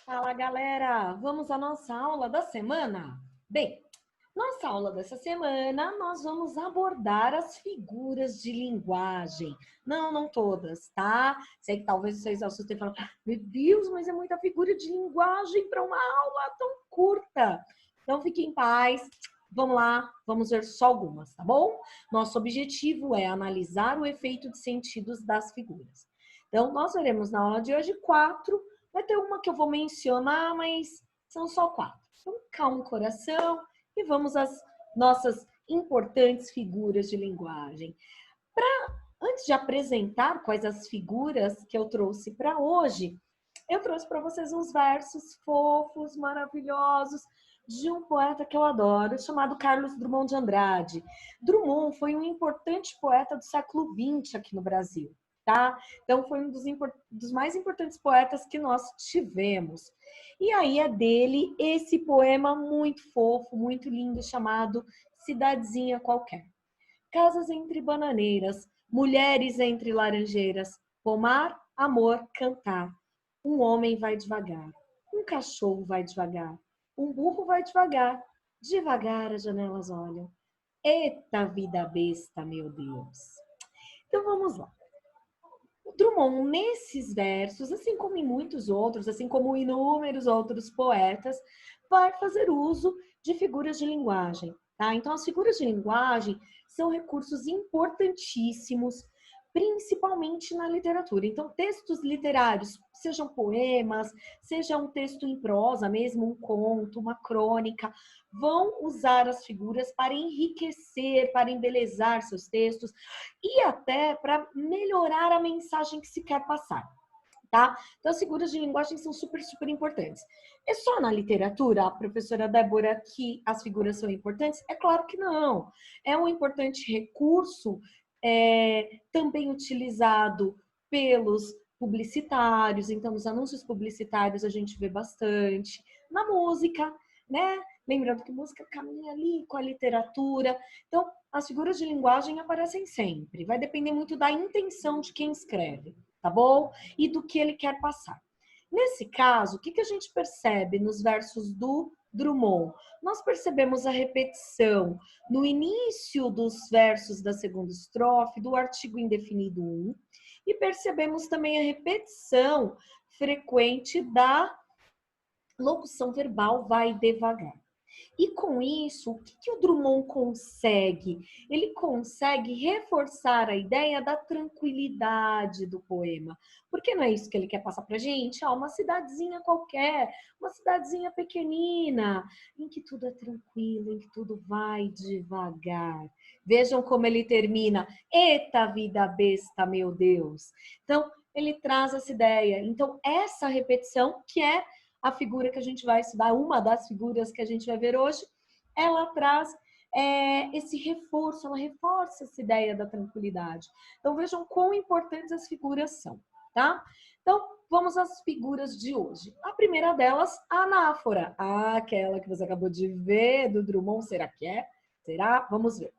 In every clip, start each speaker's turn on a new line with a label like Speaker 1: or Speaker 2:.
Speaker 1: Fala, galera! Vamos à nossa aula da semana? Bem, nossa aula dessa semana, nós vamos abordar as figuras de linguagem. Não todas, tá? Sei que talvez vocês assustem e falem, meu Deus, mas é muita figura de linguagem para uma aula tão curta. Então, fiquem em paz. Vamos lá, vamos ver só algumas, tá bom? Nosso objetivo é analisar o efeito de sentidos das figuras. Então, nós veremos na aula de hoje 4. Vai ter uma que eu vou mencionar, mas são só 4. Então, calma o coração e vamos às nossas importantes figuras de linguagem. Antes de apresentar quais as figuras que eu trouxe para hoje, eu trouxe para vocês uns versos fofos, maravilhosos, de um poeta que eu adoro, chamado Carlos Drummond de Andrade. Drummond foi um importante poeta do século XX aqui no Brasil, tá? Então, foi um dos mais importantes poetas que nós tivemos. E aí é dele esse poema muito fofo, muito lindo, chamado Cidadezinha Qualquer. Casas entre bananeiras, mulheres entre laranjeiras, pomar, amor, cantar. Um homem vai devagar, um cachorro vai devagar, um burro vai devagar, devagar as janelas olham. Eita vida besta, meu Deus! Então vamos lá. O Drummond, nesses versos, assim como em muitos outros, assim como inúmeros outros poetas, vai fazer uso de figuras de linguagem, tá? Então, as figuras de linguagem são recursos importantíssimos, principalmente na literatura. Então, textos literários, sejam poemas, seja um texto em prosa mesmo, um conto, uma crônica, vão usar as figuras para enriquecer, para embelezar seus textos e até para melhorar a mensagem que se quer passar. Tá? Então, as figuras de linguagem são super importantes. É só na literatura, professora Débora, que as figuras são importantes? É claro que não. É um importante recurso também utilizado pelos publicitários. Então, nos anúncios publicitários a gente vê bastante. Na música, né? Lembrando que música caminha ali com a literatura. Então, as figuras de linguagem aparecem sempre. Vai depender muito da intenção de quem escreve, tá bom? E do que ele quer passar. Nesse caso, o que a gente percebe nos versos do Drummond? Nós percebemos a repetição no início dos versos da segunda estrofe do artigo indefinido 1 e percebemos também a repetição frequente da locução verbal vai devagar. E com isso, o que o Drummond consegue? Ele consegue reforçar a ideia da tranquilidade do poema. Porque não é isso que ele quer passar pra gente? Uma cidadezinha qualquer, uma cidadezinha pequenina, em que tudo é tranquilo, em que tudo vai devagar. Vejam como ele termina. Eita vida besta, meu Deus! Então, ele traz essa ideia. Então, essa repetição que é a figura que a gente vai estudar, uma das figuras que a gente vai ver hoje, ela traz esse reforço, ela reforça essa ideia da tranquilidade. Então, vejam quão importantes as figuras são, tá? Então, vamos às figuras de hoje. A primeira delas, a anáfora. Aquela que você acabou de ver do Drummond, será que é? Será? Vamos ver.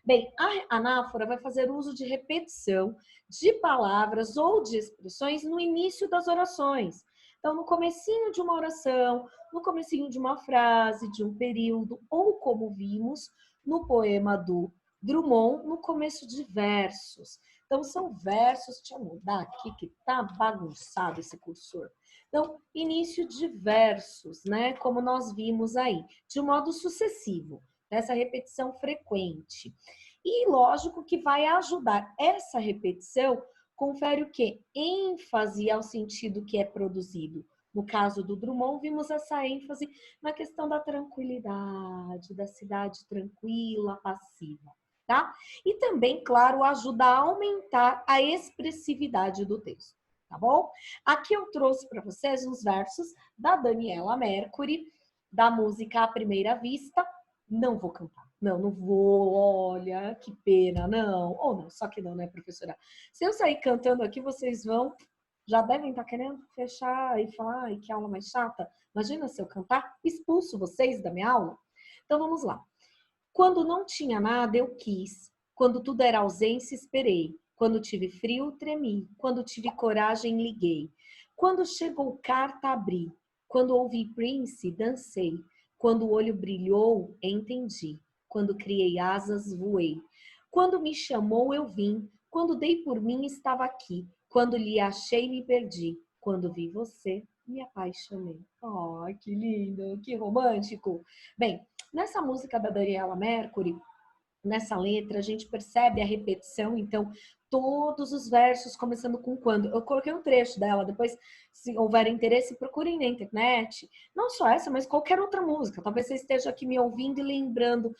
Speaker 1: Bem, a anáfora vai fazer uso de repetição de palavras ou de expressões no início das orações. Então, no comecinho de uma oração, no comecinho de uma frase, de um período, ou como vimos no poema do Drummond, no começo de versos. Então, são versos, deixa eu mudar aqui que tá bagunçado esse cursor. Então, início de versos, né, como nós vimos aí, de modo sucessivo, essa repetição frequente. E lógico que vai ajudar essa repetição confere o quê? ênfase ao sentido que é produzido. No caso do Drummond, vimos essa ênfase na questão da tranquilidade, da cidade tranquila, passiva, tá? E também, claro, ajuda a aumentar a expressividade do texto, tá bom? Aqui eu trouxe para vocês uns versos da Daniela Mercury, da música À Primeira Vista. Não vou cantar. Não vou, olha, que pena, não. Ou não, só que não, né, professora? Se eu sair cantando aqui, vocês já devem estar querendo fechar e falar, ai, que aula mais chata. Imagina se eu cantar, expulso vocês da minha aula. Então, vamos lá. Quando não tinha nada, eu quis. Quando tudo era ausência, esperei. Quando tive frio, tremi. Quando tive coragem, liguei. Quando chegou carta, abri. Quando ouvi Prince, dancei. Quando o olho brilhou, entendi. Quando criei asas, voei. Quando me chamou, eu vim. Quando dei por mim, estava aqui. Quando lhe achei, me perdi. Quando vi você, me apaixonei. Oh, que lindo, que romântico. Bem, nessa música da Daniela Mercury, nessa letra, a gente percebe a repetição, então, todos os versos começando com quando. Eu coloquei um trecho dela, depois, se houver interesse, procurem na internet. Não só essa, mas qualquer outra música. Talvez você esteja aqui me ouvindo e lembrando,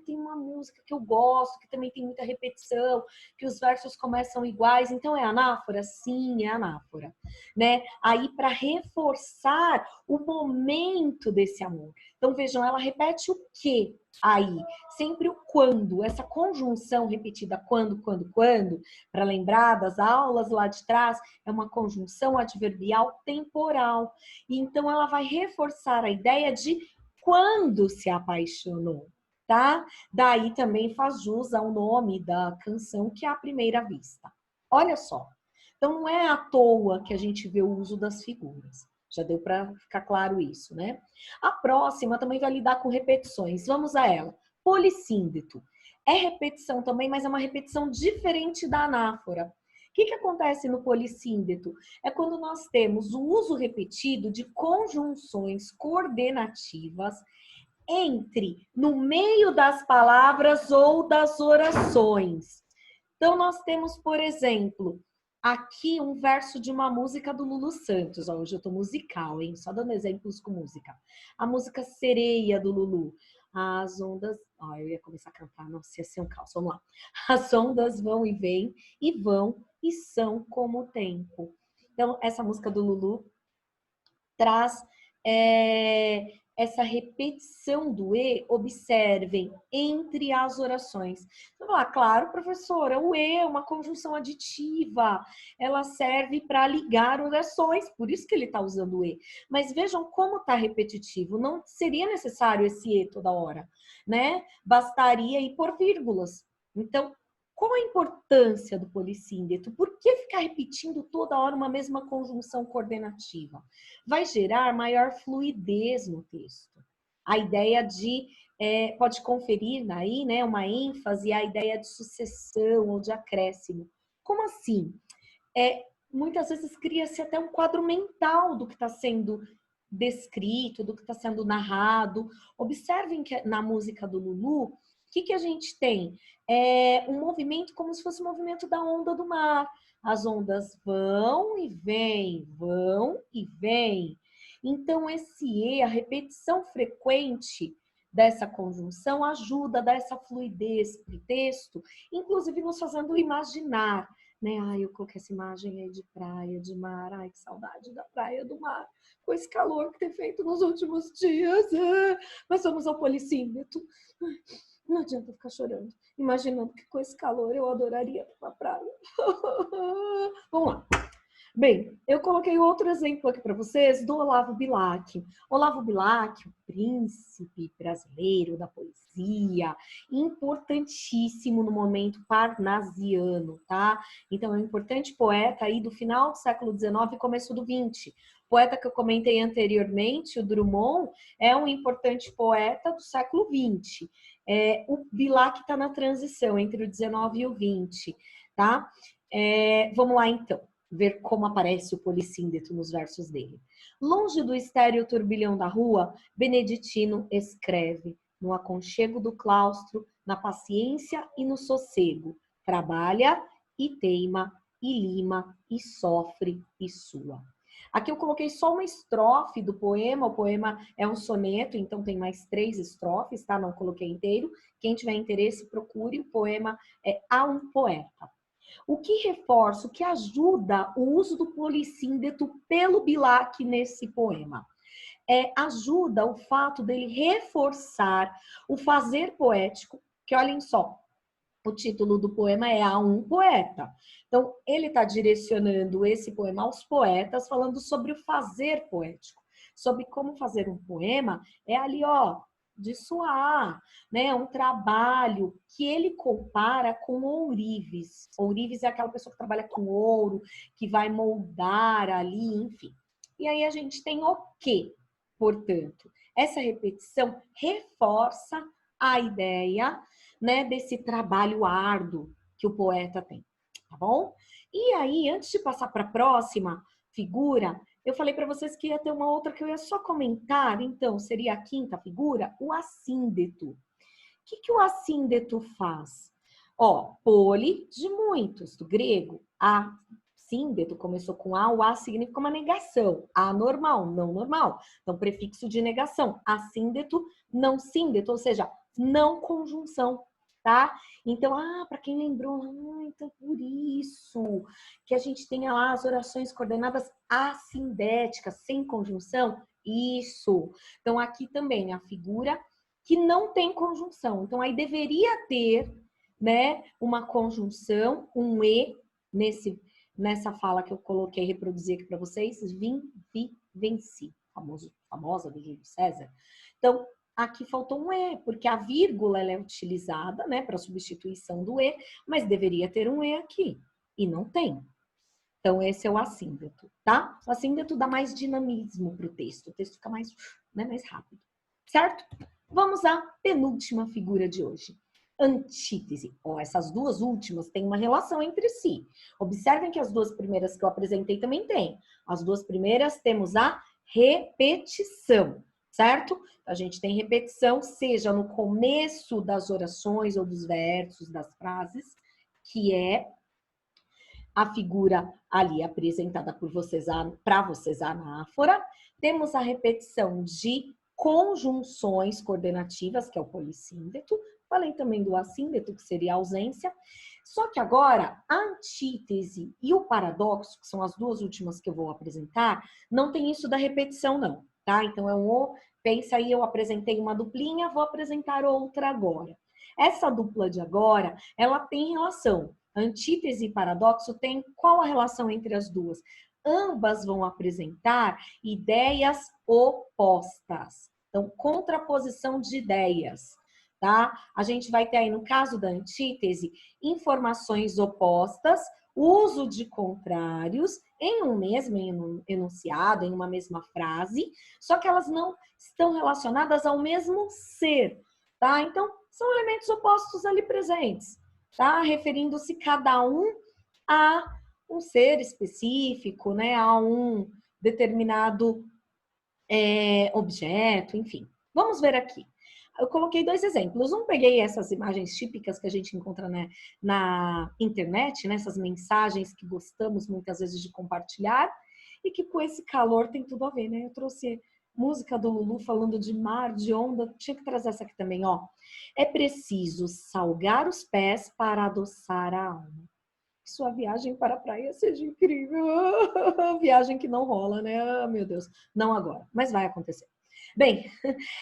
Speaker 1: tem uma música que eu gosto, que também tem muita repetição, que os versos começam iguais. Então, é anáfora? Sim, é anáfora. Né? Aí, para reforçar o momento desse amor. Então, vejam, ela repete o quê aí? Sempre o quando, essa conjunção repetida quando, para lembrar das aulas lá de trás, é uma conjunção adverbial temporal. E então ela vai reforçar a ideia de quando se apaixonou, tá? Daí também faz jus ao nome da canção, que é A Primeira Vista. Olha só. Então não é à toa que a gente vê o uso das figuras. Já deu para ficar claro isso, né? A próxima também vai lidar com repetições. Vamos a ela. Polissíndeto. É repetição também, mas é uma repetição diferente da anáfora. O que acontece no polissíndeto? É quando nós temos o uso repetido de conjunções coordenativas no meio das palavras ou das orações. Então, nós temos, por exemplo, aqui um verso de uma música do Lulu Santos. Ó, hoje eu tô musical, hein? Só dando exemplos com música. A música Sereia do Lulu. As ondas... Ó, eu ia começar a cantar, não sei se é um caos. Vamos lá. As ondas vão e vêm, e são como o tempo. Então, essa música do Lulu traz essa repetição do E, observem, entre as orações. Então, claro, professora, o E é uma conjunção aditiva, ela serve para ligar orações, por isso que ele está usando o E. Mas vejam como está repetitivo, não seria necessário esse E toda hora, né? Bastaria ir por vírgulas. Então, qual a importância do polissíndeto? Por que ficar repetindo toda hora uma mesma conjunção coordenativa? Vai gerar maior fluidez no texto. A ideia de, pode conferir aí, né, uma ênfase, a ideia de sucessão ou de acréscimo. Como assim? Muitas vezes cria-se até um quadro mental do que está sendo descrito, do que está sendo narrado. Observem que na música do Lulu, o que a gente tem? Um movimento como se fosse o movimento da onda do mar. As ondas vão e vêm, vão e vêm. Então, esse E, a repetição frequente dessa conjunção, ajuda a dar essa fluidez para o texto, inclusive nos fazendo imaginar, né? Ai, eu coloquei essa imagem aí de praia, de mar. Ai, que saudade da praia, do mar. Com esse calor que tem feito nos últimos dias. Mas vamos ao polissíndeto. Não adianta ficar chorando, imaginando que com esse calor eu adoraria ir pra praia. Vamos lá. Bem, eu coloquei outro exemplo aqui para vocês do Olavo Bilac. Olavo Bilac, o príncipe brasileiro da poesia, importantíssimo no momento parnasiano, tá? Então, é um importante poeta aí do final do século XIX e começo do XX. Poeta que eu comentei anteriormente, o Drummond, é um importante poeta do século XX. O Bilac está na transição entre o XIX e o XX, tá? Vamos lá, então, ver como aparece o polissíndeto nos versos dele. Longe do estéril turbilhão da rua, Beneditino escreve, no aconchego do claustro, na paciência e no sossego. Trabalha e teima, e lima, e sofre, e sua. Aqui eu coloquei só uma estrofe do poema. O poema é um soneto, então tem mais 3 estrofes, tá? Não coloquei inteiro. Quem tiver interesse, procure. O poema é A um Poeta. O que reforça, o que ajuda o uso do polissíndeto pelo Bilac nesse poema? Ajuda o fato dele reforçar o fazer poético, que olhem só, o título do poema é A um Poeta. Então, ele está direcionando esse poema aos poetas, falando sobre o fazer poético, sobre como fazer um poema. É ali, ó, de suar, né? É um trabalho que ele compara com ourives. Ourives é aquela pessoa que trabalha com ouro, que vai moldar ali, enfim. E aí a gente tem o quê? Portanto, essa repetição reforça a ideia, né, desse trabalho árduo que o poeta tem, tá bom? E aí, antes de passar para a próxima figura, eu falei para vocês que ia ter uma outra que eu ia só comentar, então seria a quinta figura, o assíndeto. O que o assíndeto faz? Ó, poli de muitos, do grego, assíndeto começou com a, o a significa uma negação, anormal, não normal. Então, prefixo de negação, assíndeto, não síndeto, ou seja, não conjunção, tá? Então, para quem lembrou, então por isso que a gente tem lá as orações coordenadas assindéticas, sem conjunção, isso. Então, aqui também a figura que não tem conjunção. Então, aí deveria ter, né, uma conjunção, um e, nessa fala que eu coloquei, reproduzi aqui para vocês, vim, vi, venci, famosa do Júlio César. Então, aqui faltou um e, porque a vírgula ela é utilizada, né, para substituição do e, mas deveria ter um e aqui, e não tem. Então, esse é o assíndeto, tá? O assíndeto dá mais dinamismo para o texto fica mais, né, mais rápido, certo? Vamos à penúltima figura de hoje. Antítese. Essas duas últimas têm uma relação entre si. Observem que as duas primeiras que eu apresentei também têm. As duas primeiras temos a repetição, certo? A gente tem repetição, seja no começo das orações ou dos versos, das frases, que é a figura ali apresentada por vocês, para vocês, a anáfora. Temos a repetição de conjunções coordenativas, que é o polissíndeto. Falei também do assíndeto, que seria a ausência. Só que agora, a antítese e o paradoxo, que são as duas últimas que eu vou apresentar, não tem isso da repetição, não, tá? Então, pensa aí, eu apresentei uma duplinha, vou apresentar outra agora. Essa dupla de agora, ela tem relação. Antítese e paradoxo tem qual a relação entre as duas? Ambas vão apresentar ideias opostas. Então, contraposição de ideias, tá? A gente vai ter aí, no caso da antítese, informações opostas, uso de contrários em um mesmo enunciado, em uma mesma frase, só que elas não estão relacionadas ao mesmo ser, tá? Então, são elementos opostos ali presentes, tá? Referindo-se cada um a um ser específico, né? A um determinado objeto, enfim. Vamos ver aqui. Eu coloquei dois exemplos. Peguei essas imagens típicas que a gente encontra, né, na internet, né, essas mensagens que gostamos muitas vezes de compartilhar e que com esse calor tem tudo a ver, né? Eu trouxe música do Lulu falando de mar, de onda, tinha que trazer essa aqui também, ó. É preciso salgar os pés para adoçar a alma. Que sua viagem para a praia seja incrível. Viagem que não rola, né? Ah, meu Deus. Não agora, mas vai acontecer. Bem,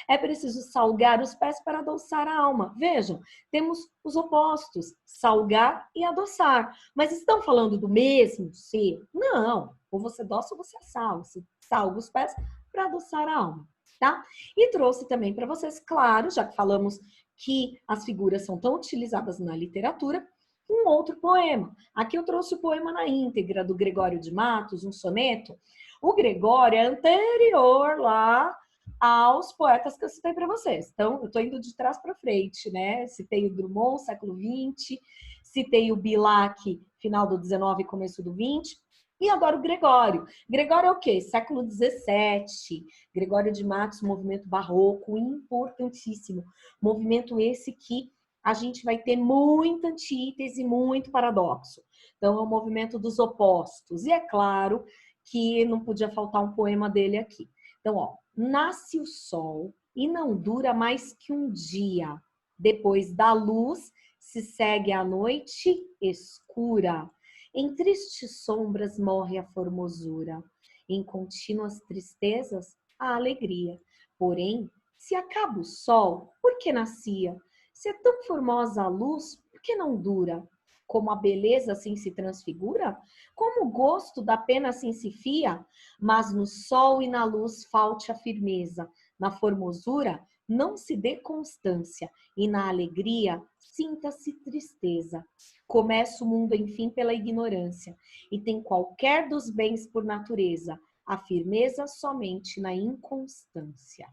Speaker 1: é preciso salgar os pés para adoçar a alma. Vejam, temos os opostos, salgar e adoçar. Mas estão falando do mesmo ser? Não. Ou você adoça ou você salga. Você salga os pés para adoçar a alma, tá? E trouxe também para vocês, claro, já que falamos que as figuras são tão utilizadas na literatura, um outro poema. Aqui eu trouxe o poema na íntegra do Gregório de Matos, um soneto. O Gregório é anterior lá aos poetas que eu citei para vocês. Então, eu estou indo de trás para frente, né? Citei o Drummond, século XX, citei o Bilac, final do XIX, começo do XX, e agora o Gregório. Gregório é o quê? Século XVII. Gregório de Matos, movimento barroco, importantíssimo. Movimento esse que a gente vai ter muita antítese, muito paradoxo. Então, é o movimento dos opostos. E é claro que não podia faltar um poema dele aqui. Então, ó, nasce o sol e não dura mais que um dia. Depois da luz se segue a noite escura. Em tristes sombras morre a formosura. Em contínuas tristezas, a alegria. Porém, se acaba o sol, por que nascia? Se é tão formosa a luz, por que não dura? Como a beleza assim se transfigura? Como o gosto da pena assim se fia? Mas no sol e na luz falte a firmeza. Na formosura não se dê constância. E na alegria sinta-se tristeza. Começa o mundo, enfim, pela ignorância. E tem qualquer dos bens por natureza. a firmeza somente na inconstância.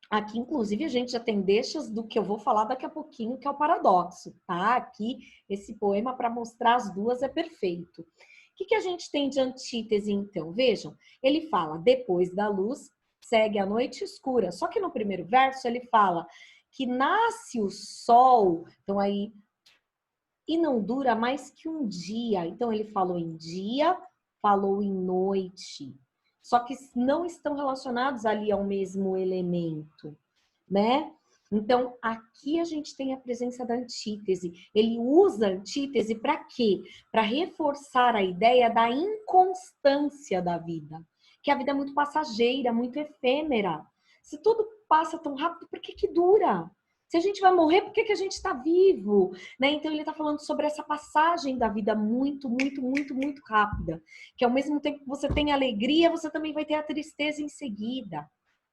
Speaker 1: Aqui, inclusive, a gente já tem deixas do que eu vou falar daqui a pouquinho, que é o paradoxo, tá? Aqui, esse poema, para mostrar as duas, é perfeito. O que a gente tem de antítese, então? Vejam, ele fala, depois da luz, segue a noite escura. Só que no primeiro verso, ele fala que nasce o sol, então aí, e não dura mais que um dia. Então, ele falou em dia, falou em noite. Só que não estão relacionados ali ao mesmo elemento, né? Então, aqui a gente tem a presença da antítese. Ele usa a antítese para quê? Para reforçar a ideia da inconstância da vida. Que a vida é muito passageira, muito efêmera. Se tudo passa tão rápido, por que dura? Se a gente vai morrer, por que a gente está vivo? Né? Então, ele está falando sobre essa passagem da vida muito, muito, muito, muito rápida. Que ao mesmo tempo que você tem alegria, você também vai ter a tristeza em seguida,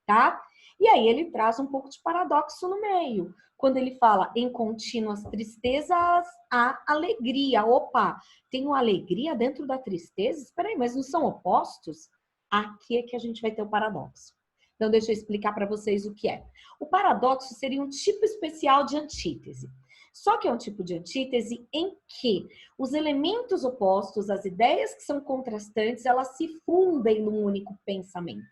Speaker 1: tá? E aí ele traz um pouco de paradoxo no meio. Quando ele fala em contínuas tristezas, há alegria. Opa, tenho alegria dentro da tristeza? Espera aí, mas não são opostos? Aqui é que a gente vai ter o paradoxo. Então, deixa eu explicar para vocês o que é. O paradoxo seria um tipo especial de antítese. Só que é um tipo de antítese em que os elementos opostos, as ideias que são contrastantes, elas se fundem num único pensamento.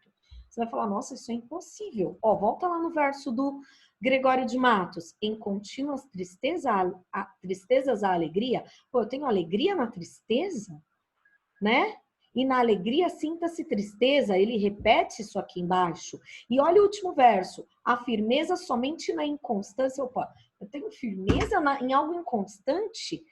Speaker 1: Você vai falar, nossa, isso é impossível. Ó, volta lá no verso do Gregório de Matos. Em contínuas tristezas a alegria. Pô, eu tenho alegria na tristeza? Né? E na alegria sinta-se tristeza, ele repete isso aqui embaixo. E olha o último verso, a firmeza somente na inconstância. Opa, eu tenho firmeza em algo inconstante?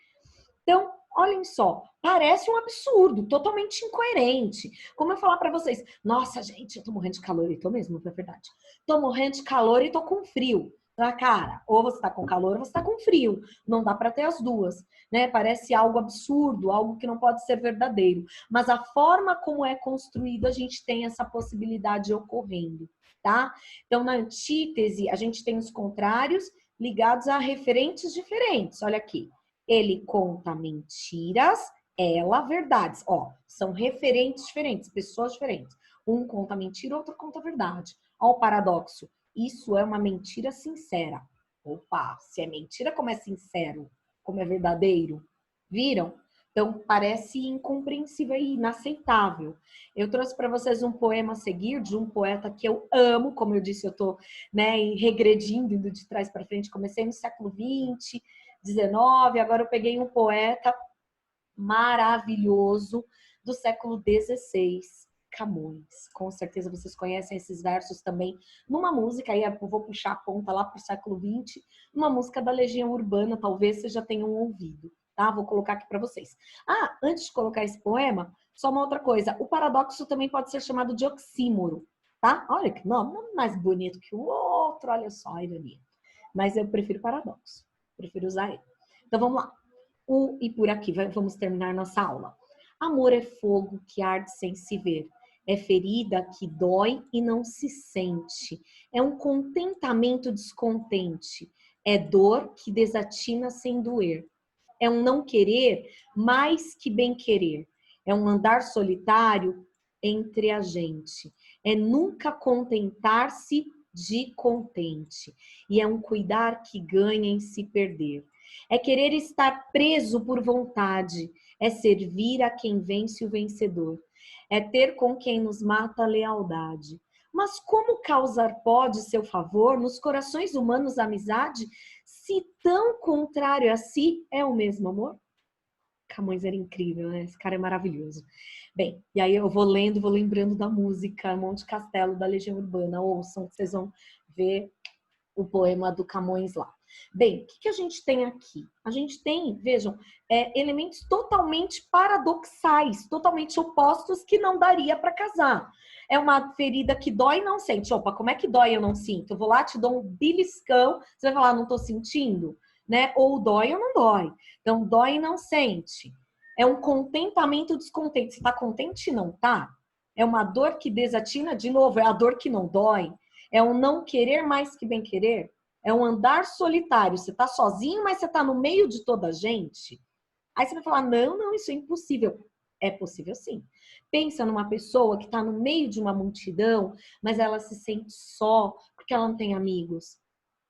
Speaker 1: Então, olhem só, parece um absurdo, totalmente incoerente. Como eu falar para vocês, nossa, gente, eu tô morrendo de calor, e tô mesmo, é verdade. Tô morrendo de calor e tô com frio. Na cara, ou você tá com calor ou você tá com frio. Não dá para ter as duas, né? Parece algo absurdo, algo que não pode ser verdadeiro. Mas a forma como é construído, a gente tem essa possibilidade ocorrendo, tá? Então, na antítese, a gente tem os contrários ligados a referentes diferentes. Olha aqui. Ele conta mentiras, ela verdades. Ó, são referentes diferentes, pessoas diferentes. Um conta mentira, outro conta verdade. Ó, o paradoxo. Isso é uma mentira sincera. Opa, se é mentira, como é sincero? Como é verdadeiro? Viram? Então, parece incompreensível e inaceitável. Eu trouxe para vocês um poema a seguir de um poeta que eu amo. Como eu disse, eu estou, né, regredindo, indo de trás para frente. Comecei no século XX, 19, agora eu peguei um poeta maravilhoso do século XVI, Camões. Com certeza vocês conhecem esses versos também numa música, aí eu vou puxar a ponta lá para o século XX, numa música da Legião Urbana, talvez vocês já tenham ouvido, tá? Vou colocar aqui para vocês. Ah, antes de colocar esse poema, só uma outra coisa, o paradoxo também pode ser chamado de oxímoro, tá? Olha que nome mais bonito que o outro, olha só a ironia. Mas eu prefiro paradoxo, prefiro usar ele. Então vamos lá. E por aqui vamos terminar nossa aula. Amor é fogo que arde sem se ver. É ferida que dói e não se sente. É um contentamento descontente. É dor que desatina sem doer. É um não querer mais que bem querer. É um andar solitário entre a gente. É nunca contentar-se de contente. E é um cuidar que ganha em se perder. É querer estar preso por vontade. É servir a quem vence o vencedor. É ter com quem nos mata a lealdade. Mas como causar pode seu favor nos corações humanos a amizade, se tão contrário a si é o mesmo amor? Camões era incrível, né? Esse cara é maravilhoso. Bem, e aí eu vou lendo, vou lembrando da música Monte Castelo, da Legião Urbana. Ouçam, vocês vão ver o poema do Camões lá. Bem, o que a gente tem aqui? A gente tem, vejam, elementos totalmente paradoxais, totalmente opostos que não daria para casar. É uma ferida que dói e não sente. Opa, como é que dói e eu não sinto? Eu vou lá, te dou um beliscão, você vai falar, não tô sentindo? Né? Ou dói ou não dói. Então, dói e não sente. É um contentamento descontente. Você tá contente? Não tá? É uma dor que desatina, de novo, é a dor que não dói. É um não querer mais que bem querer. É um andar solitário. Você tá sozinho, mas você tá no meio de toda a gente. Aí você vai falar, não, isso é impossível. É possível sim. Pensa numa pessoa que está no meio de uma multidão, mas ela se sente só porque ela não tem amigos.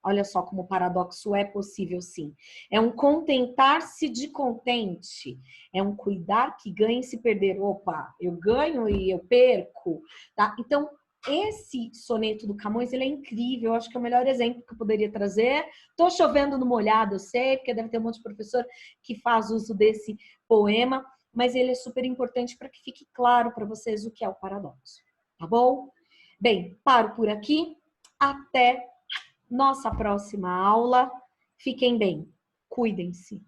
Speaker 1: Olha só como o paradoxo é possível sim. É um contentar-se de contente. É um cuidar que ganha e se perder. Opa, eu ganho e eu perco. Tá? Então, esse soneto do Camões, ele é incrível. Eu acho que é o melhor exemplo que eu poderia trazer. Tô chovendo no molhado, eu sei, porque deve ter um monte de professor que faz uso desse poema, mas ele é super importante para que fique claro para vocês o que é o paradoxo. Tá bom? Bem, paro por aqui. Até nossa próxima aula. Fiquem bem, cuidem-se.